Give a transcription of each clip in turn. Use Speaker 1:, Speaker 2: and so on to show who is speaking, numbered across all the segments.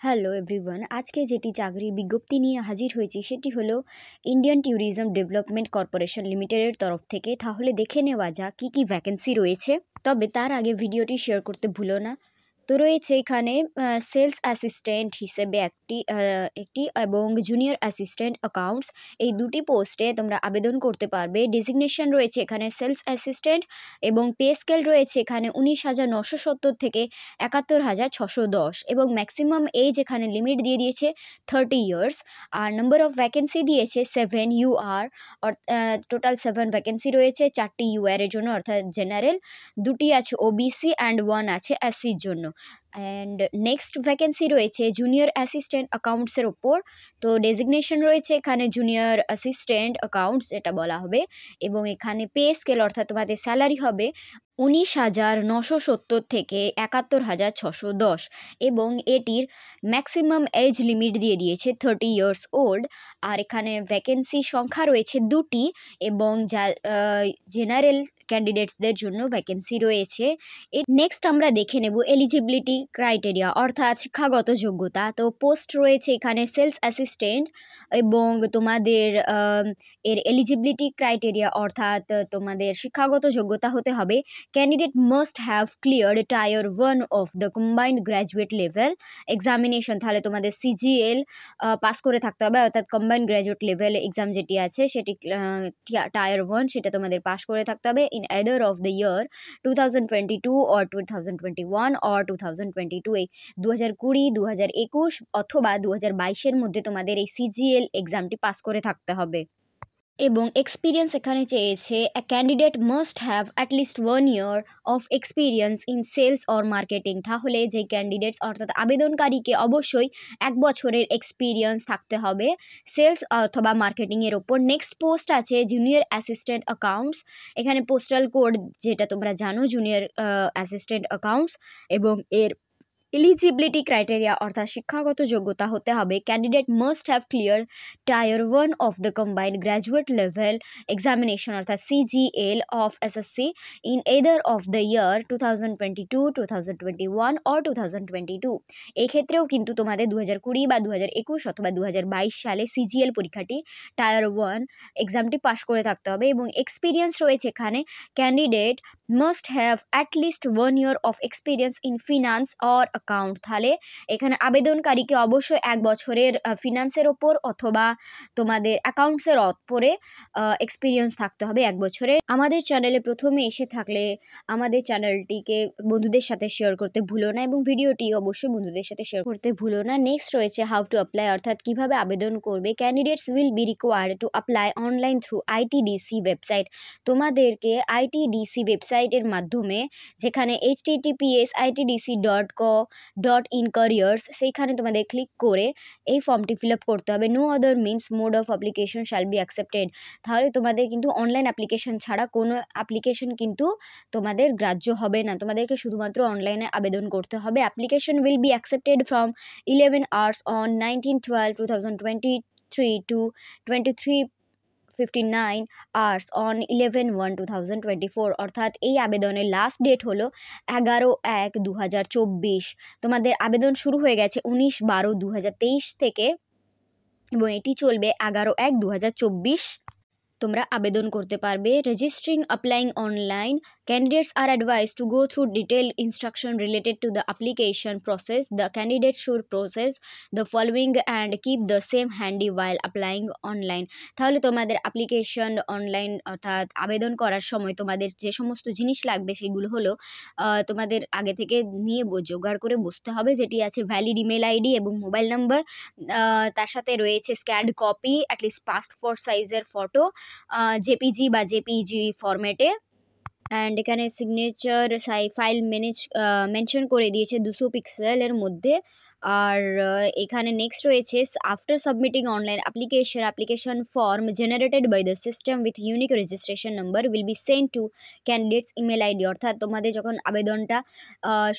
Speaker 1: Hello everyone, আজকে যেটি চাকরির বিজ্ঞপ্তি নিয়ে হাজির হয়েছি সেটি হলো ইন্ডিয়ান ট্যুরিজম ডেভেলপমেন্ট কর্পোরেশন লিমিটেডের তরফ থেকে। তাহলে দেখে নেওয়া যাক কী কী ভ্যাকেন্সি রয়েছে। তবে তার আগে ভিডিওটি শেয়ার করতে ভুলো না। তো রয়েছে এখানে সেলস অ্যাসিস্ট্যান্ট হিসেবে একটি এবং জুনিয়র অ্যাসিস্ট্যান্ট অ্যাকাউন্টস, এই দুটি পোস্টে তোমরা আবেদন করতে পারবে। ডেজিগনেশন রয়েছে এখানে সেলস অ্যাসিস্ট্যান্ট এবং পে স্কেল রয়েছে এখানে 19,970 থেকে 71,610 এবং ম্যাক্সিমাম এজ এখানে লিমিট দিয়ে দিয়েছে 30 ইয়ার্স। আর নাম্বার অফ ভ্যাকেন্সি দিয়েছে 7 UR, টোটাল 7 ভ্যাকেন্সি রয়েছে। 4টি UR এর জন্য অর্থাৎ জেনারেল, 2টি আছে OBC অ্যান্ড 1 আছে SCর জন্য। অ্যান্ড নেক্সট ভ্যাকেন্সি রয়েছে জুনিয়র অ্যাসিস্ট্যান্ট অ্যাকাউন্টসের ওপর। তো ডেজিগনেশন রয়েছে এখানে জুনিয়র অ্যাসিস্ট্যান্ট অ্যাকাউন্টস এটা বলা হবে, এবং এখানে পে স্কেল অর্থাৎ তোমাদের স্যালারি হবে 19,970 থেকে 71,610 এবং এটির ম্যাক্সিমাম এজ লিমিট দিয়ে দিয়েছে 30 ইয়ার্স ওল্ড। আর এখানে ভ্যাকেন্সি সংখ্যা রয়েছে 2টি এবং যা জেনারেল ক্যান্ডিডেটসদের জন্য ভ্যাকেন্সি রয়েছে। নেক্সট আমরা দেখে নেব এলিজিবিলিটি ক্রাইটেরিয়া অর্থাৎ শিক্ষাগত যোগ্যতা। তো পোস্ট রয়েছে এখানে সেলস অ্যাসিস্ট্যান্ট এবং তোমাদের এর এলিজিবিলিটি ক্রাইটেরিয়া অর্থাৎ তোমাদের শিক্ষাগত যোগ্যতা হতে হবে candidate must have cleared tyre 1 of the combined graduate level examination. তাহলে তোমাদের CGL পাস করে থাকতে হবে, অর্থাৎ কম্বাইন্ড গ্র্যাজুয়েট লেভেল এক্সাম যেটি আছে সেটি টায়ার 1 সেটা তোমাদের পাস করে থাকতে হবে in either of the year 2022 or 2021 or 2022, এই 2020, 2021 অথবা 2022-এর মধ্যে তোমাদের এই CGL এক্সামটি পাস করে থাকতে হবে। এবং এক্সপিরিয়েন্স এখানে চেয়েছে a candidate must have at least 1 year of experience in sales or marketing. তাহলে যে ক্যান্ডিডেটস অর্থাৎ আবেদনকারীকে অবশ্যই 1 বছরের এক্সপিরিয়েন্স থাকতে হবে সেলস অথবা মার্কেটিংয়ের ওপর। নেক্সট পোস্ট আছে জুনিয়র অ্যাসিস্ট্যান্ট অ্যাকাউন্টস। এখানে পোস্টাল কোড যেটা তোমরা জানো জুনিয়র অ্যাসিস্ট্যান্ট অ্যাকাউন্টস, এবং এর এলিজিবিলিটি ক্রাইটেরিয়া অর্থাৎ শিক্ষাগত যোগ্যতা হতে হবে candidate must have clear tyre 1 of the combined graduate level examination অর্থাৎ CGL of SSC in either of the year 2022, 2021 or 2022। এক্ষেত্রেও কিন্তু তোমাদের 2020 বা 2021 অথবা 2022 সালে CGL পরীক্ষাটি টায়ার 1 এক্সামটি পাশ করে থাকতে হবে। এবং এক্সপিরিয়েন্স রয়েছে এখানে candidate must have at least 1 year of experience in finance or account. তাহলে এখানে আবেদনকারীকে অবশ্যই 1 বছরের ফিনান্সের ওপর অথবা তোমাদের অ্যাকাউন্টসের ওপরে এক্সপিরিয়েন্স থাকতে হবে 1 বছরের। আমাদের চ্যানেলে প্রথমে এসে থাকলে আমাদের চ্যানেলটিকে বন্ধুদের সাথে শেয়ার করতে ভুলো না এবং ভিডিওটি অবশ্যই বন্ধুদের সাথে শেয়ার করতে ভুলো না। নেক্সট রয়েছে হাউ টু অ্যাপ্লাই অর্থাৎ কিভাবে আবেদন করবে। Candidates will be required to apply online through ITDC website. তোমাদেরকে ITDC ওয়েবসাইটের মাধ্যমে, যেখানে https://itdc.co.in careers, সেইখানে তোমাদের ক্লিক করে এই ফর্মটি ফিল আপ করতে হবে। No other means mode of application shall be accepted. তাহলে তোমাদের কিন্তু অনলাইন অ্যাপ্লিকেশন ছাড়া কোনো অ্যাপ্লিকেশন কিন্তু তোমাদের গ্রাহ্য হবে না, তোমাদেরকে শুধুমাত্র অনলাইনে আবেদন করতে হবে। Application will be accepted from 11 hours on 19/12/2023 to 23:59 hours on 11/1/2024। অর্থাৎ এই আবেদনের লাস্ট ডেট হলো 11/1/2024। তোমাদের আবেদন শুরু হয়ে গেছে 19/12/2023 থেকে এবং এটি চলবে 11/1/2024। তোমরা আবেদন করতে পারবে। রেজিস্ট্রিং applying online candidates are advice to go through detail instruction related to the application process. The candidate should process the following and keep the same handy while applying online. তাহলে তোমাদের অ্যাপ্লিকেশন অনলাইন অর্থাৎ আবেদন করার সময় তোমাদের যে সমস্ত জিনিস লাগবে সেগুলো হলো তোমাদের আগে থেকে নিয়ে জোগাড় করে বসতে হবে, যেটি আছে ভ্যালিড ইমেল ID এবং মোবাইল নাম্বার। তার সাথে রয়েছে স্ক্যান্ড কপি অ্যাটলিস্ট পাসপোর্ট সাইজের ফটো JPG বা JPG ফরম্যাটে। অ্যান্ড এখানে সিগনেচার ফাইল মেনশন করে দিয়েছে 200 পিক্সেলের মধ্যে। আর এখানে নেক্সট রয়েছে after submitting online application form generated by the system with unique registration number will be send to candidates email ID। অর্থাৎ তোমাদের যখন আবেদনটা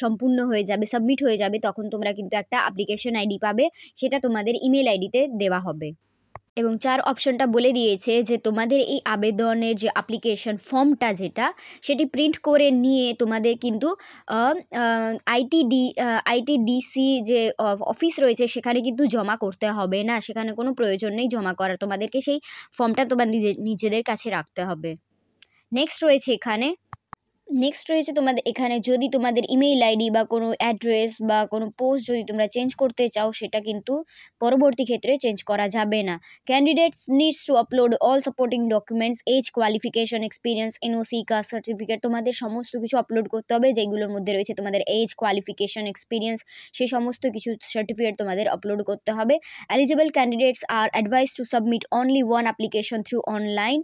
Speaker 1: সম্পূর্ণ হয়ে যাবে, সাবমিট হয়ে যাবে, তখন তোমরা কিন্তু একটা অ্যাপ্লিকেশন ID পাবে, সেটা তোমাদের ইমেল ID তে দেওয়া হবে। এবং ৪ অপশনটা বলে দিয়েছে যে তোমাদের এই আবেদনের যে অ্যাপ্লিকেশন ফর্মটা যেটা সেটি প্রিন্ট করে নিয়ে তোমাদের কিন্তু আইটিডিসি যে অফিস রয়েছে সেখানে কিন্তু জমা করতে হবে না, সেখানে কোনো প্রয়োজন নেই জমা করার, তোমাদেরকে সেই ফর্মটা তোমাদের নিজেদের কাছে রাখতে হবে। নেক্সট রয়েছে তোমাদের এখানে যদি তোমাদের ইমেইল আইডি বা কোনো অ্যাড্রেস বা কোনো পোস্ট যদি তোমরা চেঞ্জ করতে চাও সেটা কিন্তু পরবর্তী ক্ষেত্রে চেঞ্জ করা যাবে না। Candidates needs to upload all supporting documents, age, qualification, experience, NOC, caste certificate, তোমাদের সমস্ত কিছু আপলোড করতে হবে যেগুলোর মধ্যে রয়েছে তোমাদের এজ, কোয়ালিফিকেশন, এক্সপিরিয়েন্স, সেই সমস্ত কিছু সার্টিফিকেট তোমাদের আপলোড করতে হবে। Eligible candidates are advice to submit only one application through online.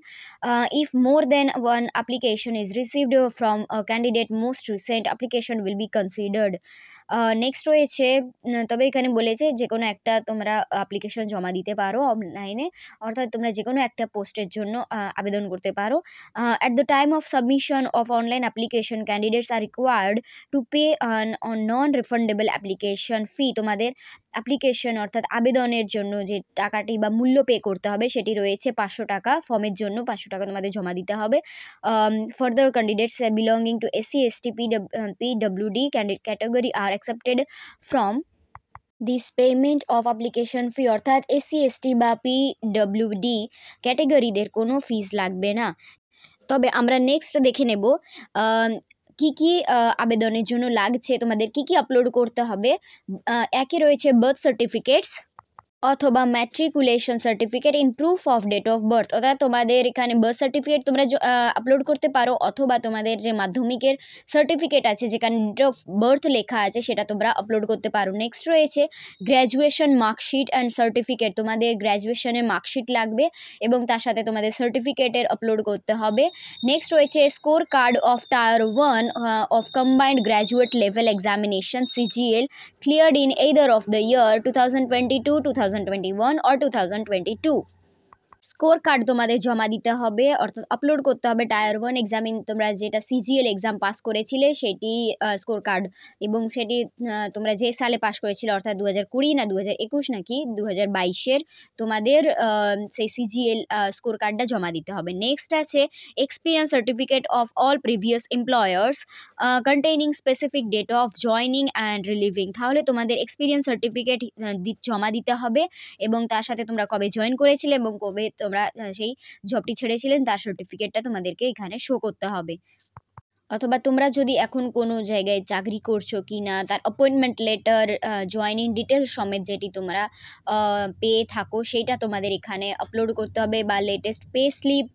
Speaker 1: If more than one application is received from a candidate, most recent application will be considered. Next রয়েছে তবে এখানে বলেছে যে কোনো একটা তোমরা অ্যাপ্লিকেশন জমা দিতে পারো অনলাইনে, অর্থাৎ তোমরা যে কোনো একটা পোস্টের জন্য আবেদন করতে পারো। At the time of submission of online application candidates are required to pay on non refundable application fee, তোমাদের অ্যাপ্লিকেশন অর্থাৎ আবেদনের জন্য যে টাকাটি বা মূল্য পে করতে হবে সেটি রয়েছে 500 টাকা। ফর্মের জন্য 500 টাকা তোমাদের জমা দিতে হবে। Further candidates belonging to SC, ST, PWD category are accepted from this payment of application fee, অর্থাৎ এসসি, এসটি বা পিডব্লিউডি ক্যাটাগরিদের কোনো ফিস লাগবে না। তবে আমরা নেক্সট দেখে নেব কি কি আবেদনের জন্য লাগছে, তোমাদের কি কি আপলোড করতে হবে। একে রয়েছে বার্থ সার্টিফিকেটস অথবা matriculation certificate in proof of date of birth, অর্থাৎ তোমাদের এখানে বার্থ সার্টিফিকেট তোমরা আপলোড করতে পারো অথবা তোমাদের যে মাধ্যমিকের সার্টিফিকেট আছে যেখানে ডেট অফ বার্থ লেখা আছে সেটা তোমরা আপলোড করতে পারো। নেক্সট রয়েছে গ্র্যাজুয়েশন মার্কশিট অ্যান্ড সার্টিফিকেট, তোমাদের গ্র্যাজুয়েশনের মার্কশিট লাগবে এবং তার সাথে তোমাদের সার্টিফিকেটের আপলোড করতে হবে। নেক্সট রয়েছে score card of tyre 1 of combined graduate level examination CGL cleared in either of the year 2022, 2021 or 2022. Score card তোমাদের জমা দিতে হবে অর্থাৎ আপলোড করতে হবে টায়ার 1 এক্সামিন তোমরা যেটা CGL এক্সাম পাস করেছিলে সেটি স্কোর কার্ড, এবং সেটি তোমরা যে সালে পাস করেছিলে অর্থাৎ 2020 না 2021 নাকি 2022-এর তোমাদের সেই CGL স্কোর কার্ডটা জমা দিতে হবে। নেক্সট আছে experience certificate of all previous employers containing specific date of joining and relieving, তাহলে তোমাদের এক্সপিরিয়েন্স সার্টিফিকেট জমা দিতে হবে এবং তার সাথে তোমরা কবে জয়েন করেছিলে এবং কবে তোমরা সেই জবটি ছেড়েছিলেন তার সার্টিফিকেটটা তোমাদেরকে এখানে শো করতে হবে। অথবা তোমরা যদি এখন কোনো জায়গায় চাকরি করছো কি না তার অ্যাপয়েন্টমেন্ট লেটার, জয়েনিং ডিটেলস সমেত যেটি তোমরা পেয়ে থাকো সেইটা তোমাদের এখানে আপলোড করতে হবে, বা লেটেস্ট পে স্লিপ,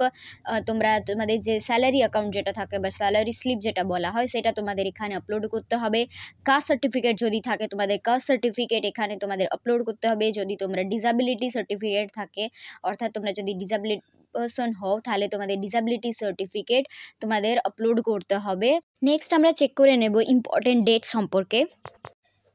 Speaker 1: তোমরা তোমাদের যে স্যালারি অ্যাকাউন্ট যেটা থাকে বা স্যালারি স্লিপ যেটা বলা হয় সেটা তোমাদের এখানে আপলোড করতে হবে। কাস্ট সার্টিফিকেট যদি থাকে তোমাদের কাস্ট সার্টিফিকেট এখানে তোমাদের আপলোড করতে হবে। যদি তোমরা ডিসাবিলিটি সার্টিফিকেট থাকে অর্থাৎ তোমরা যদি ডিসাবিলিটি পারসন হও তাহলে তোমাদের ডিসাবিলিটি সার্টিফিকেট তোমাদের আপলোড করতে হবে। নেক্সট আমরা চেক করে নেব ইম্পর্টেন্ট ডেট সম্পর্কে।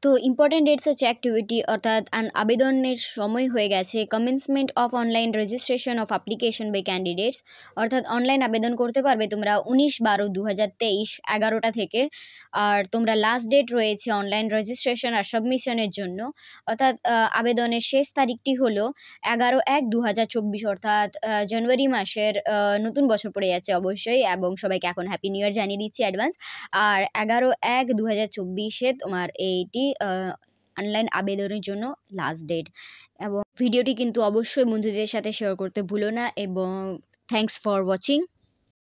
Speaker 1: তো ইম্পর্টেন্ট ডেটস হচ্ছে অ্যাক্টিভিটি অর্থাৎ আবেদনের সময় হয়ে গেছে। Commencement of online registration of application by candidates, অর্থাৎ অনলাইন আবেদন করতে পারবে তোমরা 19/12/2023 11টা থেকে। আর তোমরা লাস্ট ডেট রয়েছে অনলাইন রেজিস্ট্রেশন আর সাবমিশনের জন্য, অর্থাৎ আবেদনের শেষ তারিখটি হলো 11/1/2024, অর্থাৎ জানুয়ারি মাসের নতুন বছর পড়ে যাচ্ছে অবশ্যই, এবং সবাইকে এখন হ্যাপি নিউ ইয়ার জানিয়ে দিচ্ছি অ্যাডভান্স। আর 11/1/2024-এ তোমার এইটি অনলাইন আবেদনের জন্য লাস্ট ডেট। এবং ভিডিওটি কিন্তু অবশ্যই বন্ধুদের সাথে শেয়ার করতে ভুলো না, এবং থ্যাঙ্কস ফর ওয়াচিং।